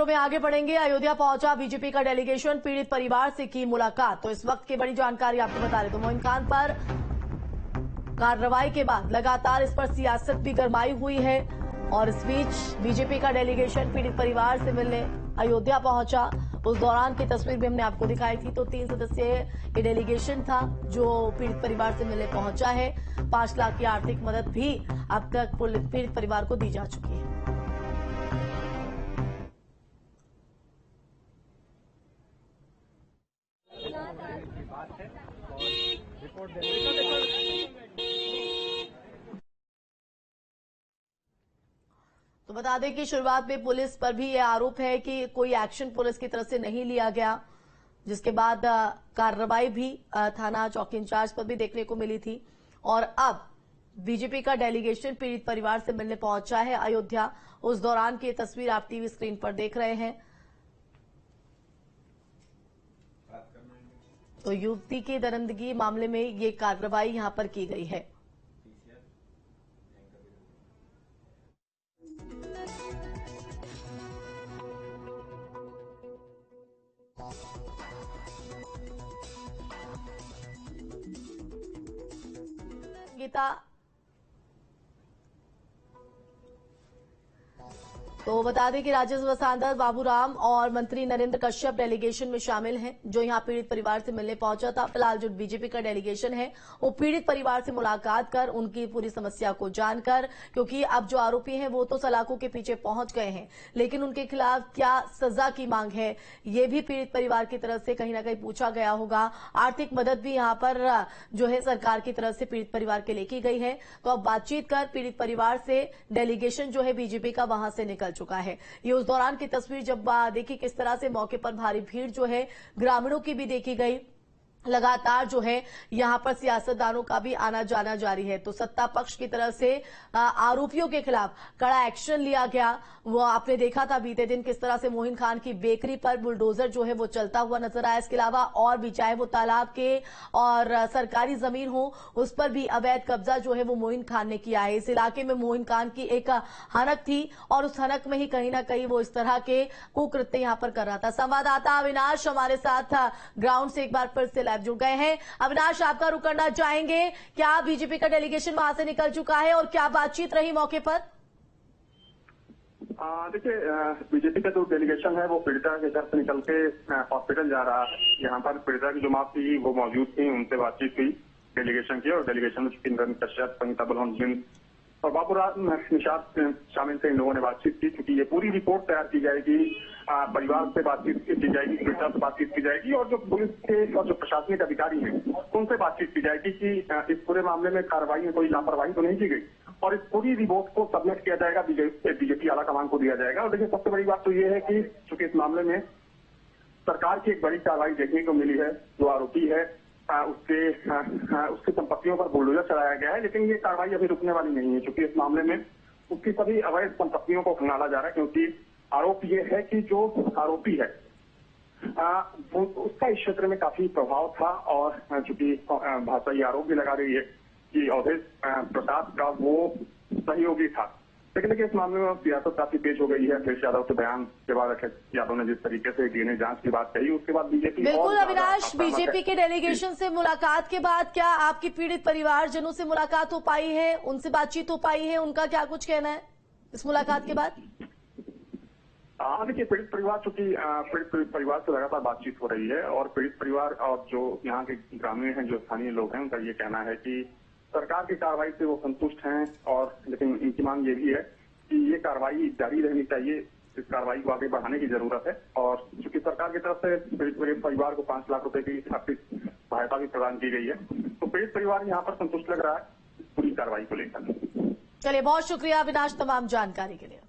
में आगे बढ़ेंगे। अयोध्या पहुंचा बीजेपी का डेलीगेशन, पीड़ित परिवार से की मुलाकात। तो इस वक्त की बड़ी जानकारी आपको बता रहे। तो मोइन खान पर कार्रवाई के बाद लगातार इस पर सियासत भी गरमाई हुई है और इस बीच बीजेपी का डेलीगेशन पीड़ित परिवार से मिलने अयोध्या पहुंचा। उस दौरान की तस्वीर भी हमने आपको दिखाई थी। तो 3 सदस्यीय ये डेलीगेशन था जो पीड़ित परिवार से मिलने पहुंचा है। 5 लाख की आर्थिक मदद भी अब तक पीड़ित परिवार को दी जा चुकी है। तो बता दें कि शुरुआत में पुलिस पर भी यह आरोप है कि कोई एक्शन पुलिस की तरफ से नहीं लिया गया, जिसके बाद कार्रवाई भी थाना चौकी इंचार्ज पर भी देखने को मिली थी। और अब बीजेपी का डेलीगेशन पीड़ित परिवार से मिलने पहुंचा है अयोध्या। उस दौरान की तस्वीर आप टीवी स्क्रीन पर देख रहे हैं। तो युवती की दरिंदगी मामले में ये कार्रवाई यहां पर की गई है। गीता, तो बता दें कि राज्यसभा सांसद बाबूराम और मंत्री नरेंद्र कश्यप डेलीगेशन में शामिल हैं, जो यहां पीड़ित परिवार से मिलने पहुंचा था। फिलहाल जो बीजेपी का डेलीगेशन है वो पीड़ित परिवार से मुलाकात कर उनकी पूरी समस्या को जानकर, क्योंकि अब जो आरोपी हैं वो तो सलाखों के पीछे पहुंच गए हैं, लेकिन उनके खिलाफ क्या सजा की मांग है ये भी पीड़ित परिवार की तरफ से कहीं ना कहीं पूछा गया होगा। आर्थिक मदद भी यहां पर जो है सरकार की तरफ से पीड़ित परिवार के लिए की गई है। तो अब बातचीत कर पीड़ित परिवार से डेलीगेशन जो है बीजेपी का वहां से निकल चुका है। ये उस दौरान की तस्वीर जब देखी किस तरह से मौके पर भारी भीड़ जो है ग्रामीणों की भी देखी गई। लगातार जो है यहां पर सियासतदानों का भी आना जाना जारी है। तो सत्ता पक्ष की तरफ से आरोपियों के खिलाफ कड़ा एक्शन लिया गया। वो आपने देखा था बीते दिन किस तरह से मोइन खान की बेकरी पर बुलडोजर जो है वो चलता हुआ नजर आया। इसके अलावा और भी चाहे वो तालाब के और सरकारी जमीन हो उस पर भी अवैध कब्जा जो है वो मोइन खान ने किया है। इस इलाके में मोइन खान की एक हनक थी और उस हनक में ही कहीं ना कहीं वो इस तरह के कुकृत्य यहां पर कर रहा था। संवाददाता अविनाश हमारे साथ ग्राउंड से एक बार फिर से जुड़ गए हैं। अविनाश, आपका रुख करना चाहेंगे, क्या बीजेपी का डेलीगेशन वहां से निकल चुका है और क्या बातचीत रही मौके पर? देखिए, बीजेपी का जो डेलीगेशन है वो पीड़िता के घर से निकल के हॉस्पिटल जा रहा है। यहाँ पर पीड़िता की जो मां थी वो मौजूद थी, उनसे बातचीत हुई डेलीगेशन की। और डेलीगेशन में नरेंद्र कश्यप, संगीता बलवंत और बाबूराम निषाद शामिल थे। इन लोगों ने बातचीत की, क्योंकि ये पूरी रिपोर्ट तैयार की जाएगी, परिवार से बातचीत की जाएगी, पीड़िता से बातचीत की जाएगी और जो पुलिस के और जो प्रशासनिक अधिकारी हैं उनसे बातचीत की जाएगी कि इस पूरे मामले में कार्रवाई में कोई लापरवाही तो नहीं की गई। और इस पूरी रिपोर्ट को सबमिट किया जाएगा, बीजेपी आला कमान को दिया जाएगा। और देखिए, सबसे बड़ी बात तो ये है कि चूंकि इस मामले में सरकार की एक बड़ी कार्रवाई देखने को मिली है। जो आरोपी है उसकी संपत्तियों पर बुलडोजर चलाया गया है, लेकिन ये कार्रवाई अभी रुकने वाली नहीं है, क्योंकि इस मामले में उसकी सभी अवैध संपत्तियों को खंगाला जा रहा है। क्योंकि आरोप ये है कि जो आरोपी है उसका इस क्षेत्र में काफी प्रभाव था और चूंकि भाजपा ये आरोप भी लगा रही है कि अवधेश प्रसाद का वो सहयोगी था। लेकिन देखिए, इस मामले में सियासत काफी तेज हो गई है। अखिलेश यादव के बयान के बाद अखिलेश यादव ने जिस तरीके से डीएनए जांच की बात कही, उसके बाद बीजेपी बिल्कुल अविनाश, बीजेपी के डेलीगेशन से मुलाकात के बाद क्या आपकी पीड़ित परिवारजनों से मुलाकात हो पाई है, उनसे बातचीत हो पाई है? उनका क्या कुछ कहना है इस मुलाकात के बाद? देखिए, पीड़ित परिवार चूंकि पीड़ित परिवार से लगातार बातचीत हो रही है और पीड़ित परिवार और जो यहाँ के ग्रामीण हैं, जो स्थानीय लोग हैं, उनका ये कहना है कि सरकार की कार्रवाई से वो संतुष्ट हैं। और लेकिन इनकी मांग ये भी है कि ये कार्रवाई जारी रहनी चाहिए, इस कार्रवाई को आगे बढ़ाने की जरूरत है। और चूंकि सरकार की तरफ से पीड़ित परिवार को 5 लाख रुपए की आर्थिक सहायता भी प्रदान की गई है, तो पीड़ित परिवार यहाँ पर संतुष्ट लग रहा है पूरी कार्रवाई को लेकर। चलिए, बहुत शुक्रिया अविनाश तमाम जानकारी के लिए।